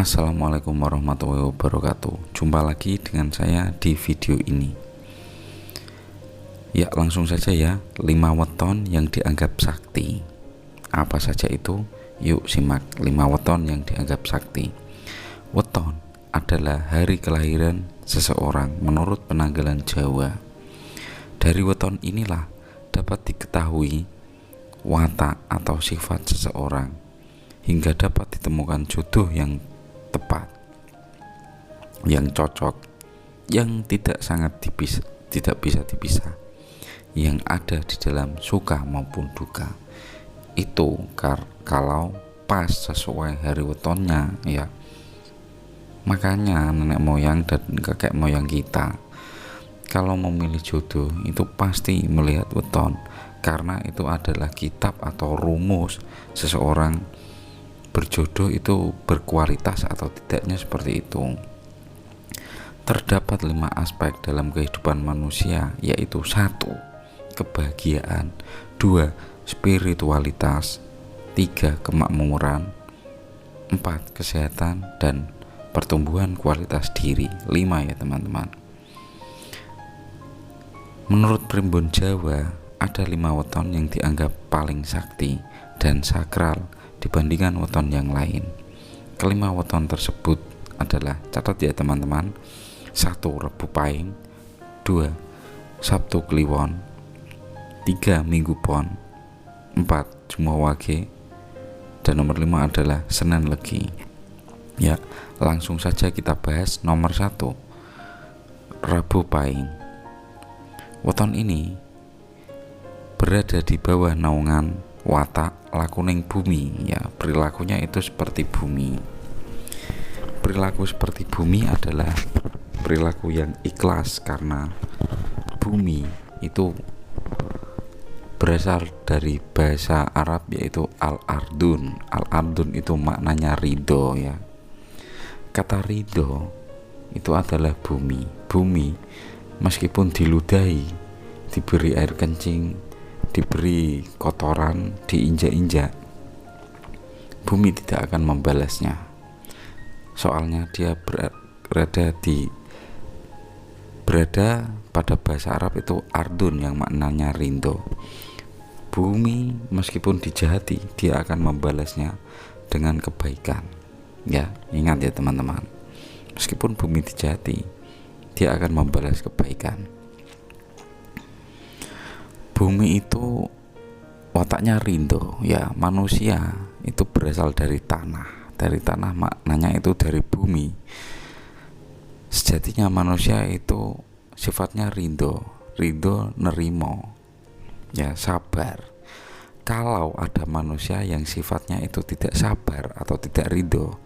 Assalamualaikum warahmatullahi wabarakatuh. Jumpa lagi dengan saya di video ini. Ya, langsung saja ya. 5 weton yang dianggap sakti. Apa saja itu? Yuk simak 5 weton yang dianggap sakti. Weton adalah hari kelahiran seseorang menurut penanggalan Jawa. Dari weton inilah dapat diketahui watak atau sifat seseorang, hingga dapat ditemukan jodoh yang tepat, yang cocok, yang tidak bisa dipisah, yang ada di dalam suka maupun duka. Itu kalau pas sesuai hari wetonnya ya. Makanya nenek moyang dan kakek moyang kita kalau memilih jodoh itu pasti melihat weton, karena itu adalah kitab atau rumus seseorang berjodoh itu berkualitas atau tidaknya, seperti itu. Terdapat 5 aspek dalam kehidupan manusia, yaitu 1. Kebahagiaan, 2. Spiritualitas, 3. Kemakmuran, 4. Kesehatan dan pertumbuhan kualitas diri. 5 ya teman-teman. Menurut primbon Jawa, ada 5 weton yang dianggap paling sakti dan sakral dibandingkan weton yang lain. Kelima weton tersebut adalah, catat ya teman-teman: 1. Rebu Pahing, 2. Sabtu Kliwon, 3. Minggu Pon, 4. Jumo Wage, dan nomor 5 adalah Senin Legi. Ya, langsung saja kita bahas nomor 1, Rabu Pahing. Weton ini berada di bawah naungan watak lakuning bumi ya. Perilakunya itu seperti bumi. Perilaku seperti bumi adalah perilaku yang ikhlas, karena bumi itu berasal dari bahasa Arab yaitu al-ardun. Al-ardun itu maknanya ridho ya. Kata ridho itu adalah bumi. Bumi meskipun diludahi, diberi air kencing, diberi kotoran, diinjak-injak, bumi tidak akan membalasnya. Soalnya dia berada pada bahasa Arab itu ardun yang maknanya rindu. Bumi meskipun dijahati, dia akan membalasnya dengan kebaikan. Ya, ingat ya teman-teman. Meskipun bumi dijahati, dia akan membalas kebaikan. Bumi itu wataknya rindu ya. Manusia itu berasal dari tanah. Dari tanah maknanya itu dari bumi. Sejatinya manusia itu sifatnya rindu nerimo ya, sabar. Kalau ada manusia yang sifatnya itu tidak sabar atau tidak rindu,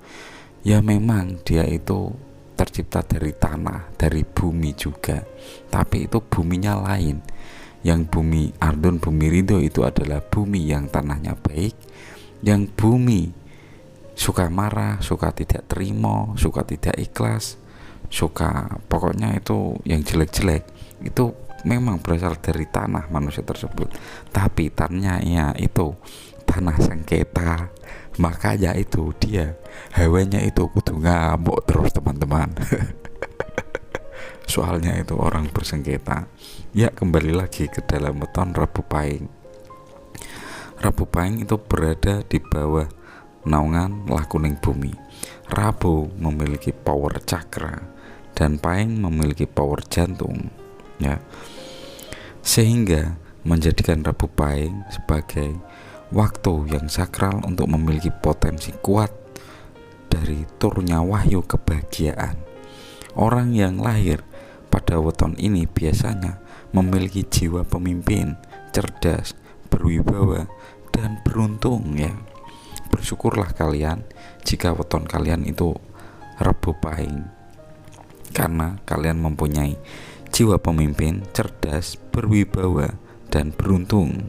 ya memang dia itu tercipta dari tanah, dari bumi juga, tapi itu buminya lain. Yang bumi ardun, bumi ridho itu adalah bumi yang tanahnya baik, yang bumi suka marah, suka tidak terima, suka tidak ikhlas, suka pokoknya itu yang jelek-jelek, itu memang berasal dari tanah manusia tersebut. Tapi tanahnya itu tanah sengketa, makanya itu dia hawanya itu kudu ngamuk terus teman-teman. Soalnya itu orang bersengketa. Ya, kembali lagi ke dalam weton Rabu Pahing. Rabu Pahing itu berada di bawah naungan lakuning bumi. Rabu memiliki power cakra dan Pahing memiliki power jantung ya. Sehingga menjadikan Rabu Pahing sebagai waktu yang sakral untuk memiliki potensi kuat dari turunnya wahyu kebahagiaan. Orang yang lahir pada weton ini biasanya memiliki jiwa pemimpin, cerdas, berwibawa, dan beruntung ya. Bersyukurlah kalian jika weton kalian itu Rabu Pahing, karena kalian mempunyai jiwa pemimpin, cerdas, berwibawa, dan beruntung.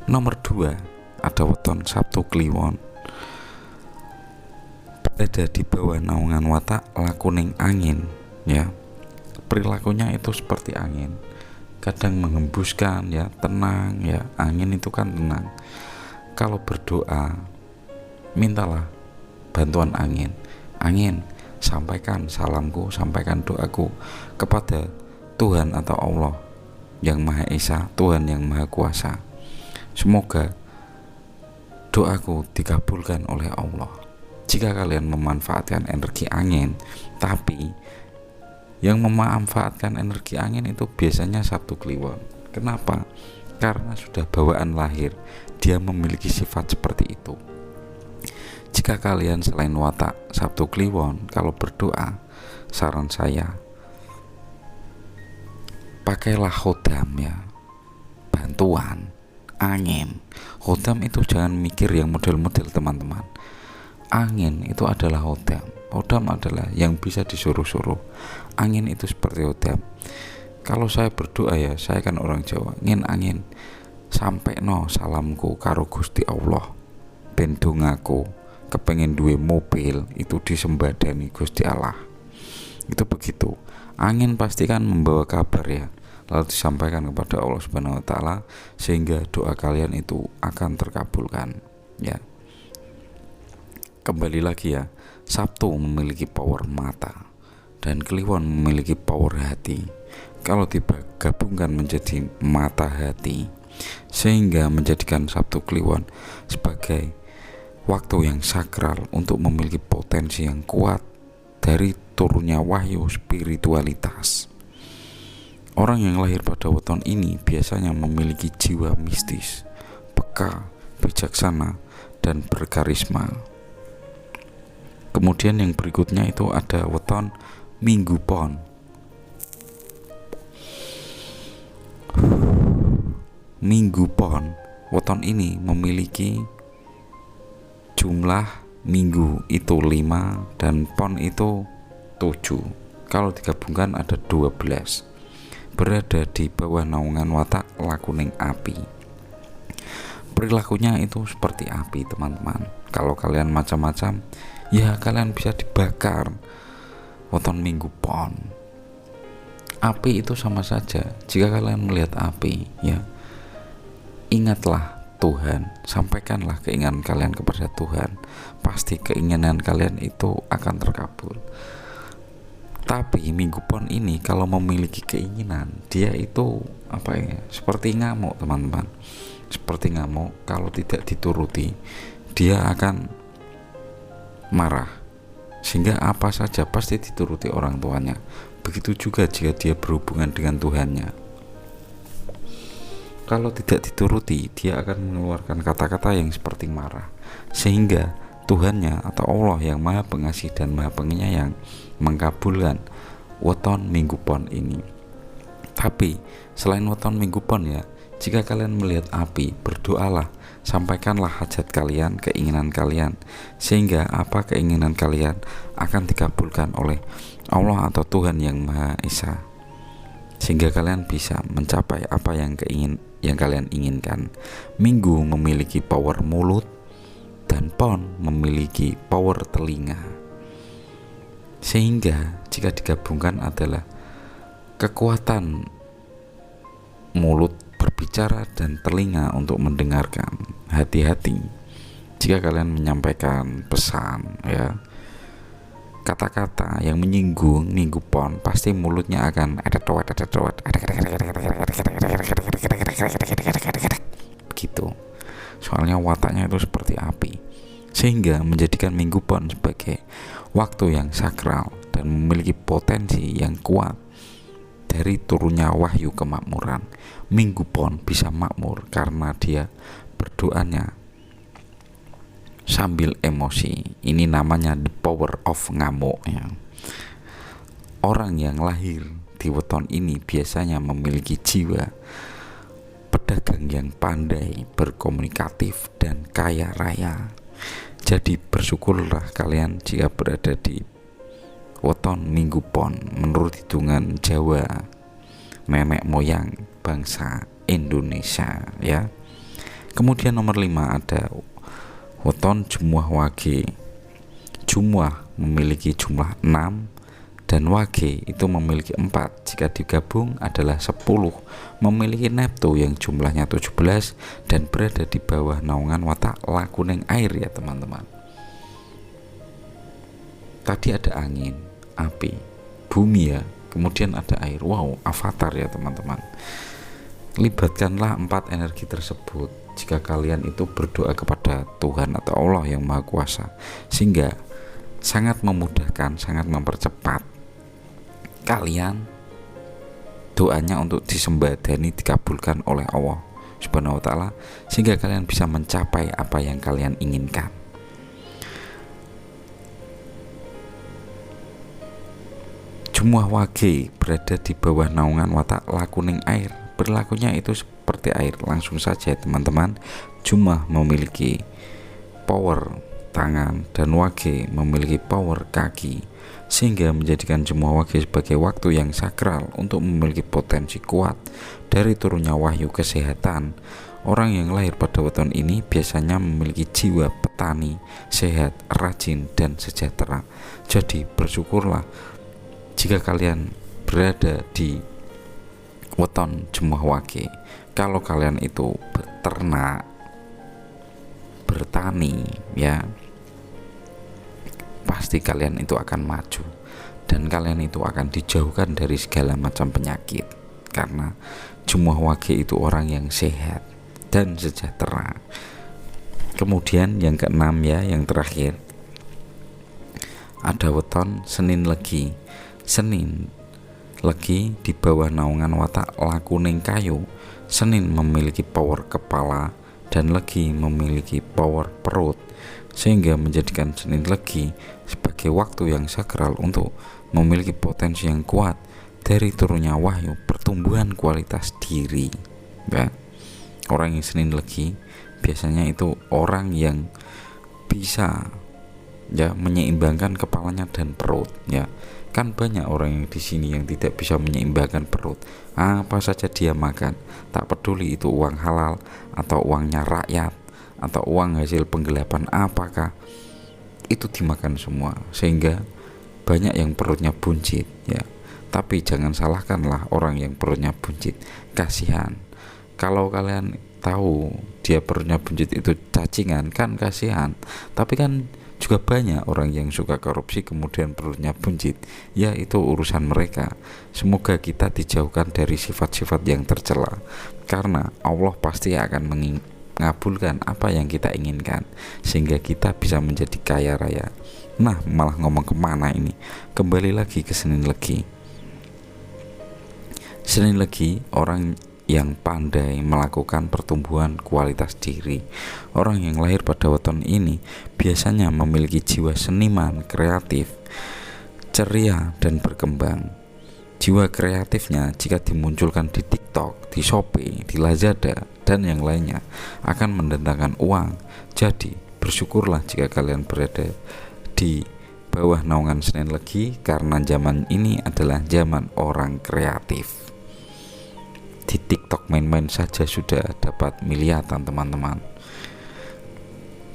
Nomor 2, ada weton Sabtu Kliwon. Berada di bawah naungan watak lakuning angin ya. Perilakunya itu seperti angin, kadang menghembuskan ya, tenang ya. Angin itu kan tenang. Kalau berdoa, mintalah bantuan angin. Angin, sampaikan salamku, sampaikan doaku kepada Tuhan atau Allah yang Maha Esa, Tuhan yang Maha Kuasa. Semoga doaku dikabulkan oleh Allah. Jika kalian memanfaatkan energi angin, tapi yang memanfaatkan energi angin itu biasanya Sabtu Kliwon. Kenapa? Karena sudah bawaan lahir, dia memiliki sifat seperti itu. Jika kalian selain watak Sabtu Kliwon, kalau berdoa, saran saya pakailah khodam ya, bantuan angin. Khodam itu jangan mikir yang model-model teman-teman. Angin itu adalah khodam. Khodam adalah yang bisa disuruh-suruh. Angin itu seperti khodam. Kalau saya berdoa ya, saya kan orang Jawa, angin sampai no salamku karo Gusti Allah, ben dongaku kepengen duwe mobil itu disembadani Gusti Allah. Itu begitu. Angin pasti kan membawa kabar ya, lalu disampaikan kepada Allah Subhanahu wa taala sehingga doa kalian itu akan terkabulkan ya. Kembali lagi ya, Sabtu memiliki power mata dan Kliwon memiliki power hati. Kalau digabungkan menjadi mata hati, sehingga menjadikan Sabtu Kliwon sebagai waktu yang sakral untuk memiliki potensi yang kuat dari turunnya wahyu spiritualitas. Orang yang lahir pada weton ini biasanya memiliki jiwa mistis, peka, bijaksana, dan berkarisma. Kemudian yang berikutnya itu ada weton Minggu Pon. Minggu Pon, weton ini memiliki jumlah minggu itu 5 dan pon itu 7. Kalau digabungkan ada 12. Berada di bawah naungan watak lakuning api. Perilakunya itu seperti api teman-teman. Kalau kalian macam-macam, ya kalian bisa dibakar. Weton Minggu Pon, api itu sama saja. Jika kalian melihat api ya, ingatlah Tuhan, sampaikanlah keinginan kalian kepada Tuhan, pasti keinginan kalian itu akan terkabul. Tapi Minggu Pon ini kalau memiliki keinginan, dia itu apa ya, seperti ngamuk teman-teman, seperti ngamuk. Kalau tidak dituruti, dia akan marah, sehingga apa saja pasti dituruti orang tuanya. Begitu juga jika dia berhubungan dengan Tuhannya. Kalau tidak dituruti, dia akan mengeluarkan kata-kata yang seperti marah, sehingga Tuhannya atau Allah yang Maha Pengasih dan Maha Penyayang mengabulkan weton Minggu Pon ini. Tapi selain weton Minggu Pon ya, jika kalian melihat api, berdoalah, sampaikanlah hajat kalian, keinginan kalian, sehingga apa keinginan kalian akan dikabulkan oleh Allah atau Tuhan yang Maha Esa, sehingga kalian bisa mencapai apa yang kalian inginkan. Minggu memiliki power mulut dan Pon memiliki power telinga, sehingga jika digabungkan adalah kekuatan mulut berbicara dan telinga untuk mendengarkan. Hati-hati jika kalian menyampaikan pesan ya, kata-kata yang menyinggung Minggu Pon, pasti mulutnya akan begitu. Soalnya wataknya itu seperti api, sehingga menjadikan Minggu Pon sebagai waktu yang sakral dan memiliki potensi yang kuat dari turunnya wahyu kemakmuran. Minggu Pon bisa makmur karena dia berdoanya sambil emosi. Ini namanya the power of ngamuk ya. Orang yang lahir di weton ini biasanya memiliki jiwa pedagang yang pandai, berkomunikatif, dan kaya raya. Jadi bersyukurlah kalian jika berada di weton Minggu Pon menurut hitungan Jawa, nenek moyang bangsa Indonesia ya. Kemudian nomor 5 ada weton Jumuah Wage. Jumuah memiliki jumlah 6 dan Wage itu memiliki 4. Jika digabung adalah 10. Memiliki Neptu yang jumlahnya 17 dan berada di bawah naungan watak lakuning air ya teman-teman. Tadi ada angin, api, bumi ya, kemudian ada air. Wow, avatar ya teman-teman. Libatkanlah 4 energi tersebut jika kalian itu berdoa kepada Tuhan atau Allah yang Maha Kuasa, sehingga sangat memudahkan, sangat mempercepat kalian doanya untuk disembadani, dikabulkan oleh Allah Subhanahu wa Ta'ala, sehingga kalian bisa mencapai apa yang kalian inginkan. Jumuah Wage berada di bawah naungan watak lakuning air. Berlakunya itu seperti air. Langsung saja teman-teman, Jumuah memiliki power tangan dan Wage memiliki power kaki, sehingga menjadikan Jumuah Wage sebagai waktu yang sakral untuk memiliki potensi kuat dari turunnya wahyu kesehatan. Orang yang lahir pada weton ini biasanya memiliki jiwa petani, sehat, rajin, dan sejahtera. Jadi bersyukurlah jika kalian berada di weton Jumuah Wage. Kalau kalian itu beternak, bertani ya, pasti kalian itu akan maju dan kalian itu akan dijauhkan dari segala macam penyakit, karena Jumuah Wage itu orang yang sehat dan sejahtera. Kemudian yang keenam ya, yang terakhir, ada weton Senin Legi. Senin Legi di bawah naungan watak lakuning kayu. Senin memiliki power kepala dan Legi memiliki power perut, sehingga menjadikan Senin Legi sebagai waktu yang sakral untuk memiliki potensi yang kuat dari turunnya wahyu, pertumbuhan kualitas diri ya. Orang yang Senin Legi biasanya itu orang yang bisa ya menyeimbangkan kepalanya dan perut ya. Kan banyak orang yang di sini yang tidak bisa menyeimbangkan perut. Apa saja dia makan, tak peduli itu uang halal atau uangnya rakyat atau uang hasil penggelapan apakah, itu dimakan semua, sehingga banyak yang perutnya buncit ya. Tapi jangan salahkanlah orang yang perutnya buncit, kasihan. Kalau kalian tahu dia perutnya buncit itu cacingan, kan kasihan. Tapi kan juga banyak orang yang suka korupsi kemudian perutnya buncit, ya itu urusan mereka. Semoga kita dijauhkan dari sifat-sifat yang tercela, karena Allah pasti akan mengabulkan apa yang kita inginkan, sehingga kita bisa menjadi kaya raya. Nah, malah ngomong kemana ini, kembali lagi ke Senin Legi. Senin Legi orang yang pandai melakukan pertumbuhan kualitas diri. Orang yang lahir pada weton ini biasanya memiliki jiwa seniman, kreatif, ceria, dan berkembang. Jiwa kreatifnya jika dimunculkan di TikTok, di Shopee, di Lazada, dan yang lainnya akan mendatangkan uang. Jadi bersyukurlah jika kalian berada di bawah naungan Senin Legi, karena zaman ini adalah zaman orang kreatif. Di TikTok main-main saja sudah dapat miliaran teman-teman.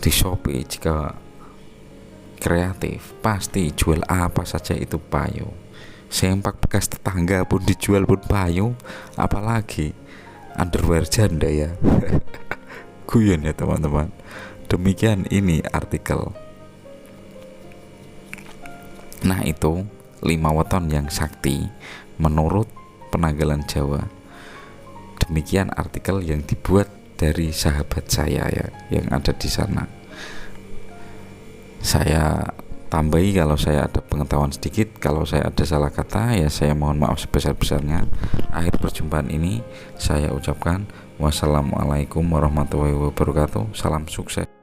Di Shopee jika kreatif pasti jual apa saja itu payu. Sempak bekas tetangga pun dijual pun payu, apalagi underwear janda ya. Guyon ya teman-teman. Demikian ini artikel. Nah itu 5 weton yang sakti menurut penanggalan Jawa. Demikian artikel yang dibuat dari sahabat saya ya, yang ada di sana. Saya tambahi kalau saya ada pengetahuan sedikit, kalau saya ada salah kata ya saya mohon maaf sebesar-besarnya. Akhir perjumpaan ini saya ucapkan wassalamualaikum warahmatullahi wabarakatuh. Salam sukses.